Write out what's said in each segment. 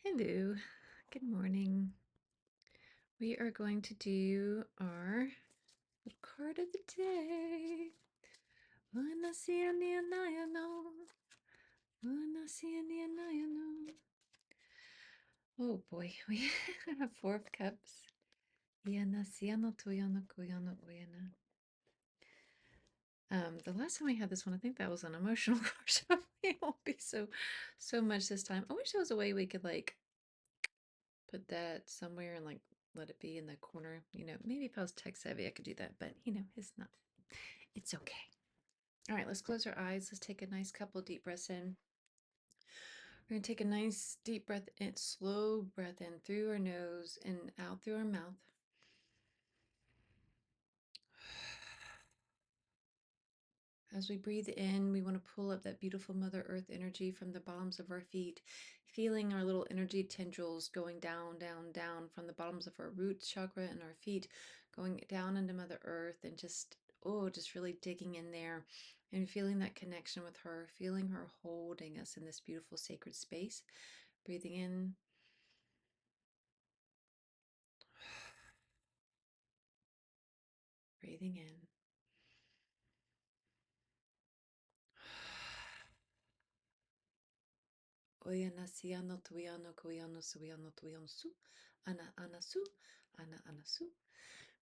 Hello, good morning. We are going to do our little card of the day. Oh boy, we have Four of Cups. The last time we had this one, I think that was an emotional card, so it won't be so much this time. I wish there was a way we could like put that somewhere and like let it be in the corner. Maybe if I was tech savvy, I could do that, but it's not. It's okay. All right, let's close our eyes. Let's take a nice couple deep breaths in. We're going to take a nice deep breath in, slow breath in through our nose and out through our mouth. As we breathe in, we want to pull up that beautiful Mother Earth energy from the bottoms of our feet, feeling our little energy tendrils going down, down, down from the bottoms of our root chakra and our feet, going down into Mother Earth and just really digging in there and feeling that connection with her, feeling her holding us in this beautiful sacred space. Breathing in. Breathing in. Oyana siano tuiano koiano suiano tuiano su. Ana ana su. Ana ana su.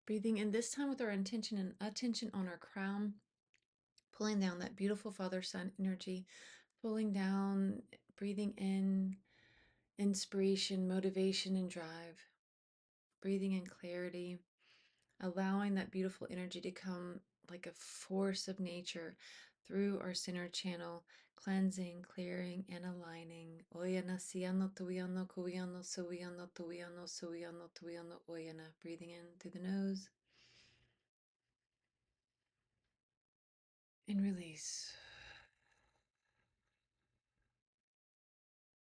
Breathing in this time with our intention and attention on our crown, pulling down that beautiful Father Sun energy, pulling down, breathing in inspiration, motivation, and drive, breathing in clarity, allowing that beautiful energy to come like a force of nature through our center channel, cleansing, clearing, and aligning. Oyana siano tuiano kuiano suiano tuiano suiano tuiano oyana. Breathing in through the nose and release.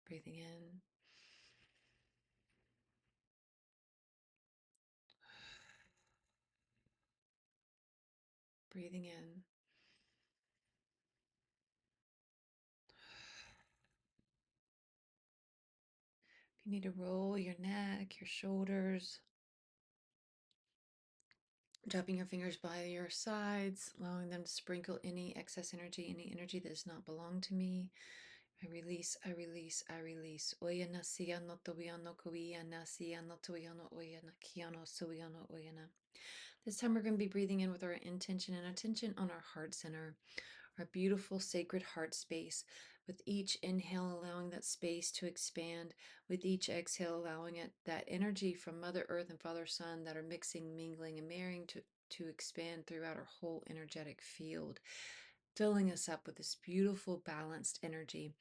Breathing in. Breathing in. If you need to roll your neck, your shoulders, dropping your fingers by your sides, allowing them to sprinkle any excess energy, any energy that does not belong to me. I release, I release, I release. Oyana siano towiano kuiana siano towiano oyana kiano suiano oyana. This time we're going to be breathing in with our intention and attention on our heart center, our beautiful sacred heart space. With each inhale, allowing that space to expand. With each exhale, allowing that energy from Mother Earth and Father Sun that are mixing, mingling, and marrying to expand throughout our whole energetic field, filling us up with this beautiful balanced energy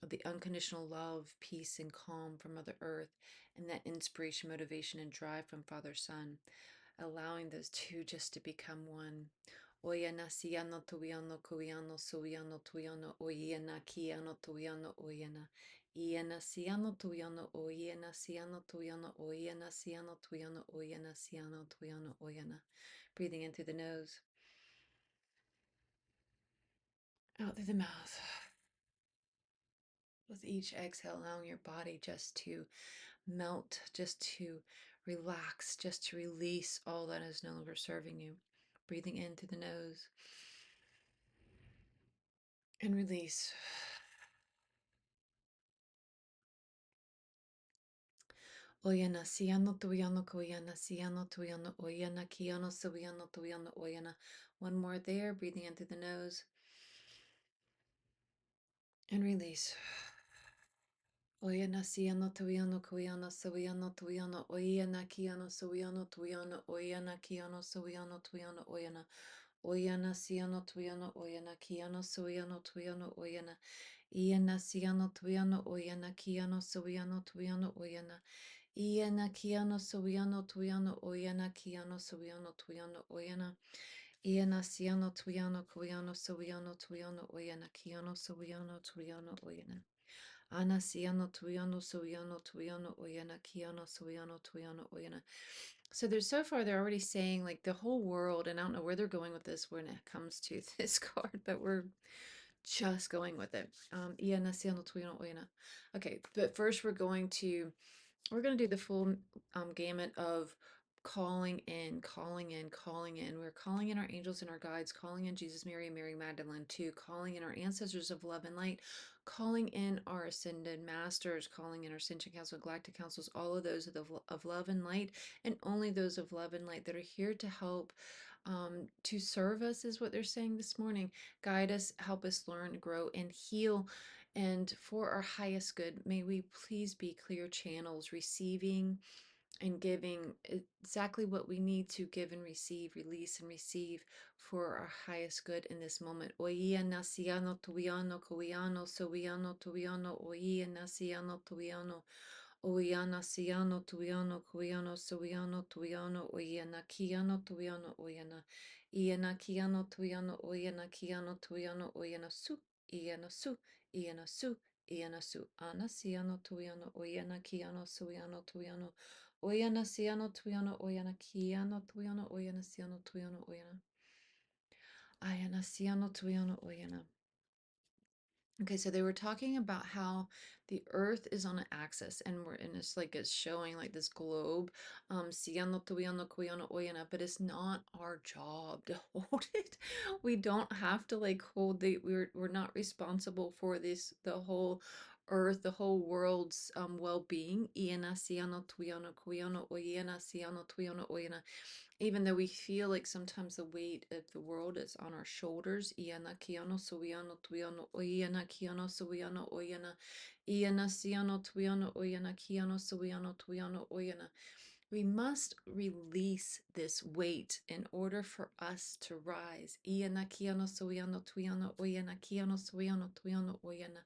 of the unconditional love, peace, and calm from Mother Earth, and that inspiration, motivation, and drive from Father Sun, allowing those two just to become one. Oyana siano tuiano kuiano suiano tuiano oyana kiano tuiano oyana. Iana siano tuiano oyana siano tuiano oyana siano tuiano oyana siano tuiano oyana. Breathing in through the nose. Out through the mouth. With each exhale, allowing your body just to melt, just to relax, just to release all that is no longer serving you. Breathing in through the nose and release. Oyana siano tuyano koyana siano tuyano oyana kiano sawiano tuyano oyana. One more there, breathing in through the nose and release. Oyana siano tuyano koyana sawiano tuyano oyana kiano sawiano tuyano oyana kiano sawiano tuyano oyana. Oyana siano tuyano oyana kiano sawiano tuyano oyana. Iana siano tuyano oyana kiano sawiano tuyano oyana. Iana kiano sawiano tuyano oyana kiano sawiano tuyano oyana. Iana siano tuyano koyano sawiano tuyano oyana kiano sawiano tuyano oyana. Ana siano tuyano sawiano tuyano oyana kiano sawiano tuyano oyana. So there's so far they're already saying like the whole world, and I don't know where they're going with this when it comes to this card, but we're just going with it. Iana siano tuino oina. Okay, but first we're going to do the full gamut of calling in, calling in, calling in. We're calling in our angels and our guides, calling in Jesus, Mary, and Mary Magdalene too, calling in our ancestors of love and light, calling in our ascended masters, calling in our ascension council, galactic councils, all of those of love and light, and only those of love and light that are here to help, to serve us, is what they're saying this morning. Guide us, help us learn, grow, and heal. And for our highest good, may we please be clear channels, receiving and giving exactly what we need to give and receive, release and receive for our highest good in this moment. Oia nasiano tuiano koiano soiano tuiano oia nasiano tuiano. Oiana siano tuiano kuiano soiano tuiano oiana kiano tuiano oiana iana kiano tuiano oiana kiano tuiano oiana su iana su iana su iana su ana siano tuiano oiana kiano soiano tuiano oiana siano tuiano oiana kiano tuiano oiana siano tuiano oiana ayana siano tuiano oiana. Okay, so they were talking about how the Earth is on an axis, and it's like it's showing like this globe, siano tuiano kuiano oyana, but it's not our job to hold it. We don't have to like hold we're not responsible for the whole Earth, the whole world's well-being. Iana siano tuiano kuiano oyana siano tuiano oyana, even though we feel like sometimes the weight of the world is on our shoulders. Iana kiano suiano tuiano oiana kiano suiano oiana iana siano tuiano oiana kiano suiano tuiano oiana. We must release this weight in order for us to rise. Iana kiano suiano tuiano oiana kiano suiano tuiano oiana.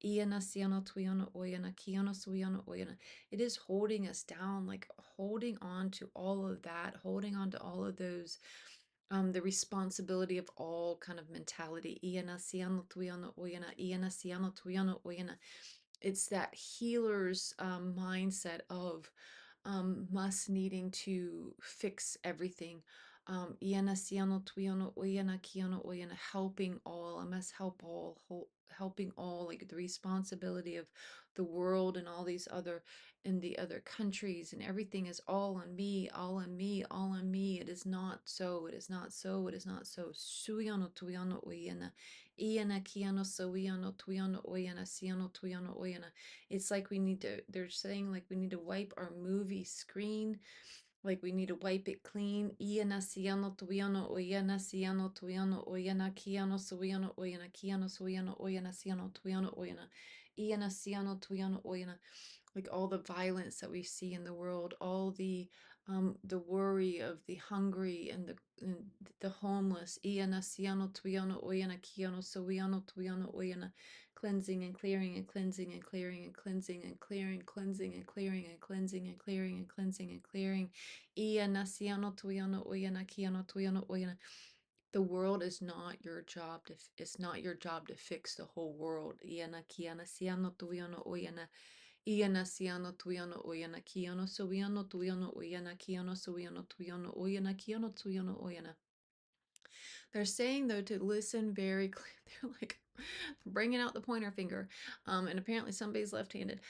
Iana siano tuiano oyana kiano suiano oyana. It is holding us down, like holding on to all of that, holding on to all of those, the responsibility of all kind of mentality. Iana siano tuiano oyana, iana siano tuiano oyana. It's that healer's mindset of us needing to fix everything. Iana siano tuiano oyana kiano oyana, helping all. I must help all, helping all, like the responsibility of the world and all these other in the other countries, and everything is all on me, all on me, all on me. It is not so. It is not so. It is not so. Suiano tuiano oyana, iana kiano soiano tuiano oyana siano tuiano oyana. It's like they're saying like we need to wipe our movie screen, like we need to wipe it clean. Iana siano tuiano oyana siano tuiano oyana kiano suiano oyana kiano suiano oyana siano tuiano oyana. Iana siano tuiano oyana. Like all the violence that we see in the world, all the worry of the hungry and the homeless. Iana siano tuiano oyana kiano suiano tuiano oyana. Cleansing and clearing and cleansing and clearing and cleansing and clearing, cleansing and clearing and cleansing and clearing and cleansing and clearing. Iana siano tuiano oyana kiano tuiano oyana. The world is not your job it's not your job to fix the whole world. Iana kiana siano tuiano oyana. Iana siano tuiano oyana kiano suiano tuiano oyana kiano suiano tuiano oyana kiano tuiano oyana. They're saying though to listen very clear. They're like bringing out the pointer finger, and apparently somebody's left-handed.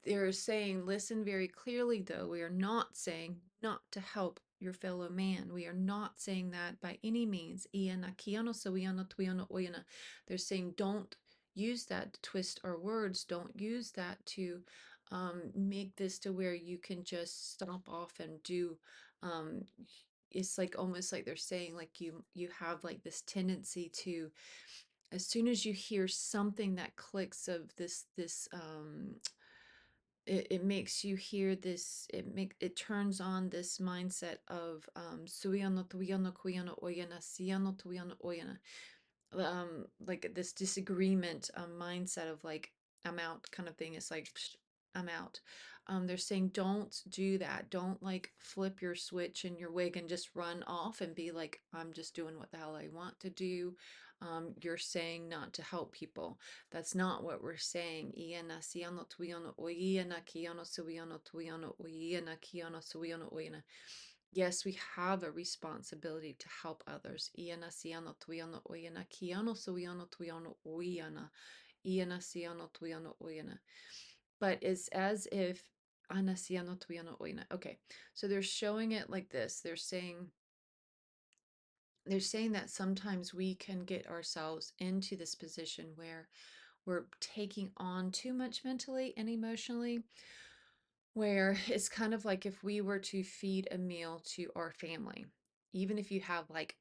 They're saying listen very clearly though. We are not saying not to help your fellow man. We are not saying that by any means. Iana kiano suiano tuiano oyana. They're saying don't use that to twist our words. Don't use that to make this to where you can just stop off and do. It's like almost like they're saying like you have like this tendency to, as soon as you hear something that clicks of this it makes you hear this, it turns on this mindset of suyano tuyano kuyano oyana siano tuyano oyana, like this disagreement mindset of like I'm out kind of thing. It's like psh, I'm out. They're saying don't do that. Don't like flip your switch in your wig and just run off and be like I'm just doing what the hell I want to do. You're saying not to help people. That's not what we're saying. Iana siano tuiano oiana kiano suiano tuiano oiana kiano suiano oiana. Yes, we have a responsibility to help others. Iana siano tuiano oyana kiano suiano tuiano oyana. Iana siano tuiano oyana. But it's as if ana siano tuiano oyana. Okay, so they're showing it like this. They're saying that sometimes we can get ourselves into this position where we're taking on too much mentally and emotionally, where it's kind of like if we were to feed a meal to our family, even if you have like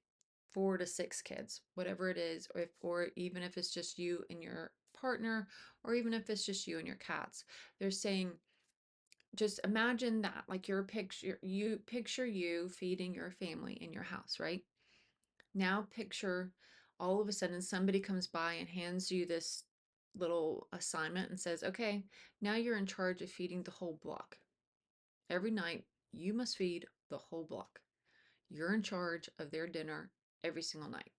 4 to 6 kids, whatever it is, or even if it's just you and your partner, or even if it's just you and your cats. They're saying, just imagine that, like you picture you feeding your family in your house, right? Now picture all of a sudden somebody comes by and hands you this little assignment and says, okay, now you're in charge of feeding the whole block. Every night, you must feed the whole block. You're in charge of their dinner every single night.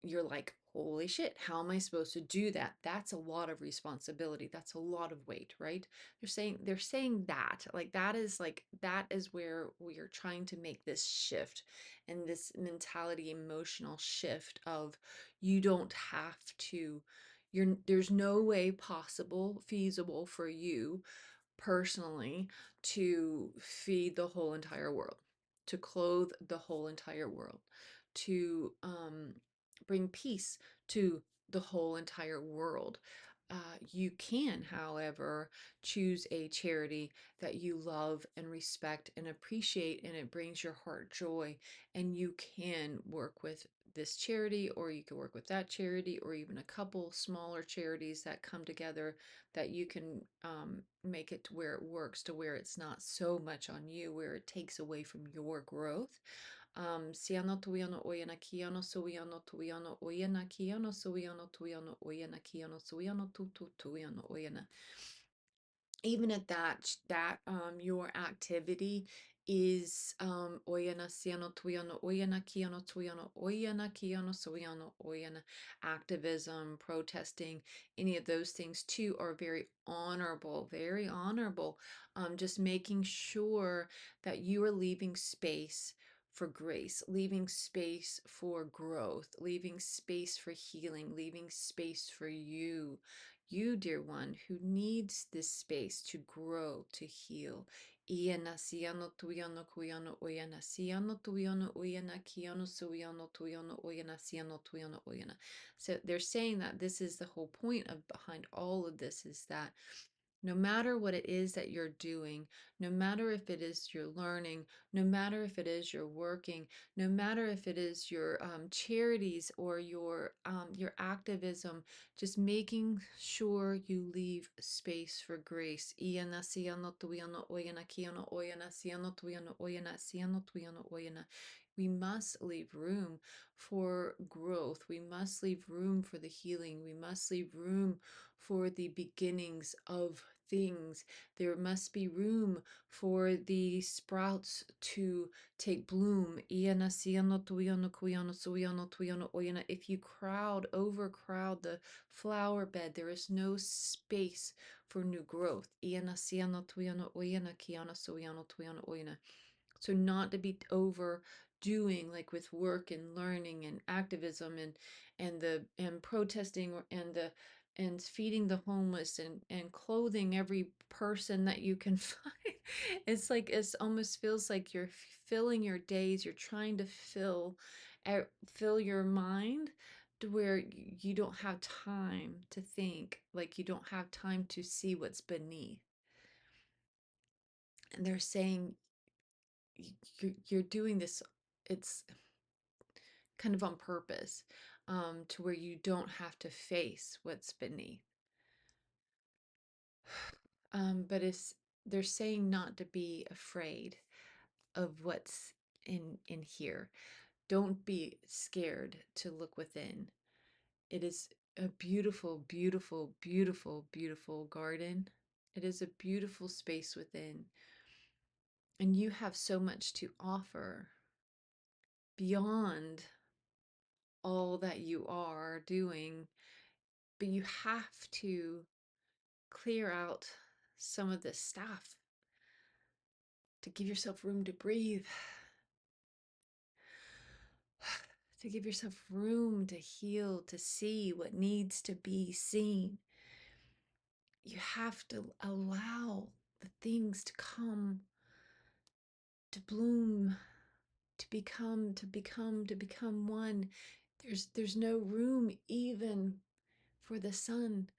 You're like, holy shit, how am I supposed to do that? That's a lot of responsibility. That's a lot of weight, right? They're saying that, that is where we are trying to make this shift, and this mentality, emotional shift of, you don't have to, there's no way possible, feasible for you personally to feed the whole entire world, to clothe the whole entire world, to bring peace to the whole entire world. You can, however, choose a charity that you love and respect and appreciate, and it brings your heart joy. And you can work with this charity, or you can work with that charity, or even a couple smaller charities that come together, that you can make it to where it works, to where it's not so much on you, where it takes away from your growth. Siano tuiano oyana kiano suiano tuiano oyana kiano suiano tuiano oyana kiano suiano tuiano oyana. Even at that your activity is oyana siano tuiano oyana kiano tuiano oyana kiano suiano oyana, activism, protesting, any of those things too are very honorable, very honorable. Just making sure that you are leaving space for grace, leaving space for growth, leaving space for healing, leaving space for you, dear one, who needs this space to grow, to heal. Iana siano tuiano kuiano oyana siano tuiano oyana kiano suiano tuiano oyana siano tuiano oyana. So they're saying that this is the whole point of behind all of this, is that no matter what it is that you're doing, no matter if it is you're learning, no matter if it is you're working, no matter if it is your charities or your activism, just making sure you leave space for grace. Iana siano tuiano oyana kiano oyana siano tuiano oyana siano tuiano oyana. We must leave room for growth. We must leave room for the healing. We must leave room for the beginnings of things. There must be room for the sprouts to take bloom. If you overcrowd the flower bed, there is no space for new growth. So not to be overdoing, like with work and learning and activism and protesting, and feeding the homeless, and clothing every person that you can find. It's like, it almost feels like you're filling your days, you're trying to fill your mind, to where you don't have time to think, like you don't have time to see what's beneath. And they're saying, you're doing this, it's kind of on purpose, to where you don't have to face what's beneath. But they're saying not to be afraid of what's in here. Don't be scared to look within. It is a beautiful, beautiful, beautiful, beautiful garden. It is a beautiful space within. And you have so much to offer beyond all that you are doing, but you have to clear out some of this stuff. to give yourself room to breathe, to give yourself room to heal, to see what needs to be seen. You have to allow the things to come, to bloom, to become one. There's no room even for the sun.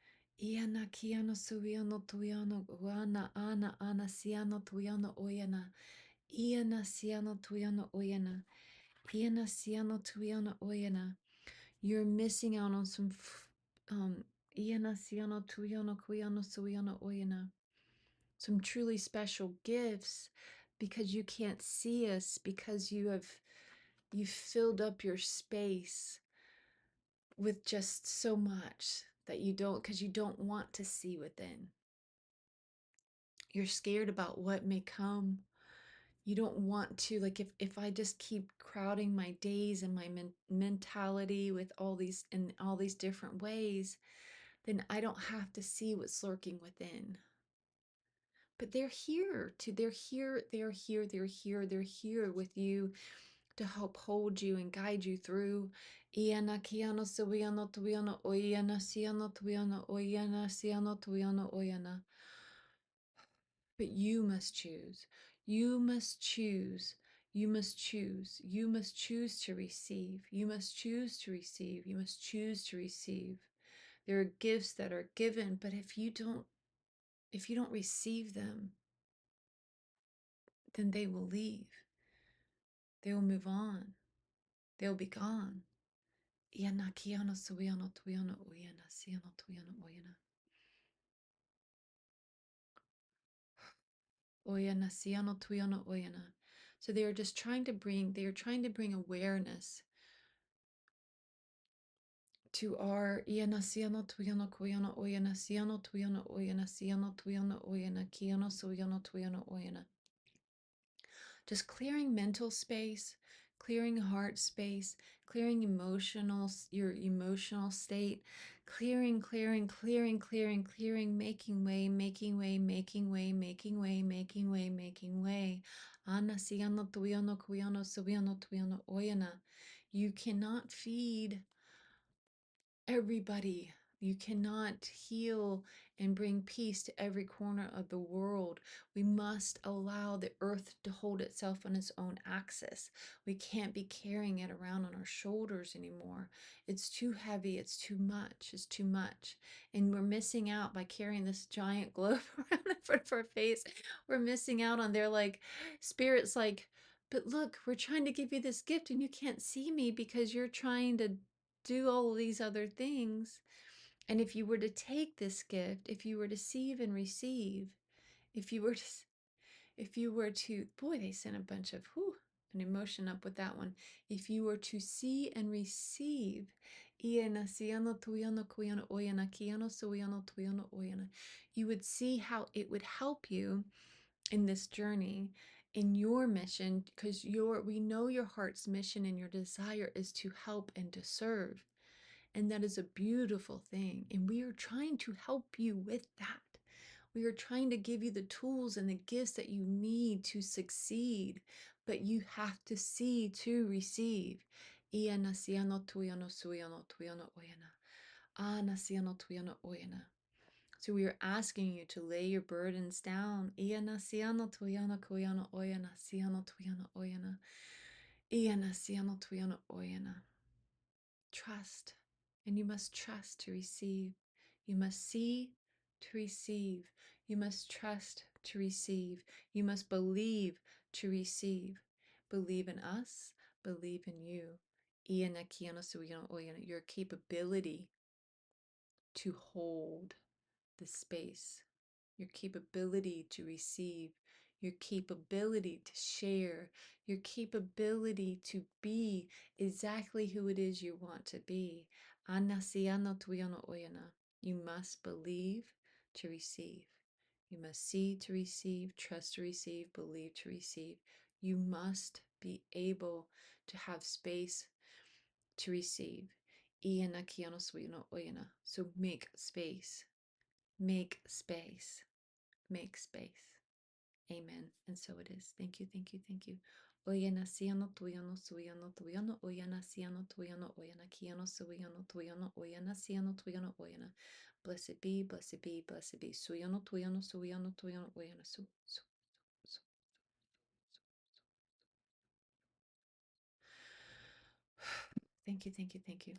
Iana kiana suiano tuiano uana ana ana siano tuiano oyana. Iana siano tuiano oyana. Iana siano tuiano oyana. You're missing out on some Iana siano tuiano kuiano suiano oyana. Some truly special gifts because you can't see us, because you've filled up your space with just so much that you don't, because you don't want to see within. You're scared about what may come. You don't want to, like, if I just keep crowding my days and my mentality with all these in all these different ways, then I don't have to see what's lurking within. But they're here to they're here, they're here, they're here, they're here with you to help hold you and guide you through. Iana kiana sawiana tuiana oyana siana tuiana oyana siana tuiana oyana. But you must choose. You must choose. You must choose. You must choose to receive. You must choose to receive. You must choose to receive. There are gifts that are given, but if you don't receive them, then they will leave. They will move on. They'll be gone. Iana kiana sawiana tuiana oyana siana tuiana oyana. Oyana siana tuiana oyana. So they are trying to bring awareness to our iana siana tuiana koiana oyana siana tuiana oyana siana tuiana oyana kiana soiana tuiana oyana. Just clearing mental space, clearing heart space, clearing your emotional state, clearing, making way, making way, making way, making way, making way, making way. Ana siana tuiana koiana soiana tuiana oyana. You cannot feed everybody. You cannot heal and bring peace to every corner of the world. We must allow the earth to hold itself on its own axis. We can't be carrying it around on our shoulders anymore. It's too heavy. It's too much. It's too much. And we're missing out by carrying this giant globe around in front of our face. We're missing out on their spirits but look, we're trying to give you this gift and you can't see me because you're trying to do all of these other things. And if you were to take this gift, if you were to see and receive, if you were to, boy, they sent a bunch of an emotion up with that one. If you were to see and receive, you would see how it would help you in this journey, in your mission, because we know your heart's mission and your desire is to help and to serve. And that is a beautiful thing. And we are trying to help you with that. We are trying to give you the tools and the gifts that you need to succeed, but you have to see to receive. So we are asking you to lay your burdens down. Trust. And you must trust to receive. You must see to receive. You must trust to receive. You must believe to receive. Believe in us. Believe in you. Your capability to hold the space, your capability to receive, your capability to share, your capability to be exactly who it is you want to be. You must believe to receive. You must see to receive, trust to receive, believe to receive. You must be able to have space to receive. So make space. Make space. Make space. Amen. And so it is. Thank you, thank you, thank you. Oyana siano tuyano suyano tuyano oyana siano tuyano oyana kiano suyano tuyano oyana siano tuyano oyana. Blessed be, blessed be, blessed be. Suyano tuyano suyano tuyano oyana su. Thank you, thank you, thank you.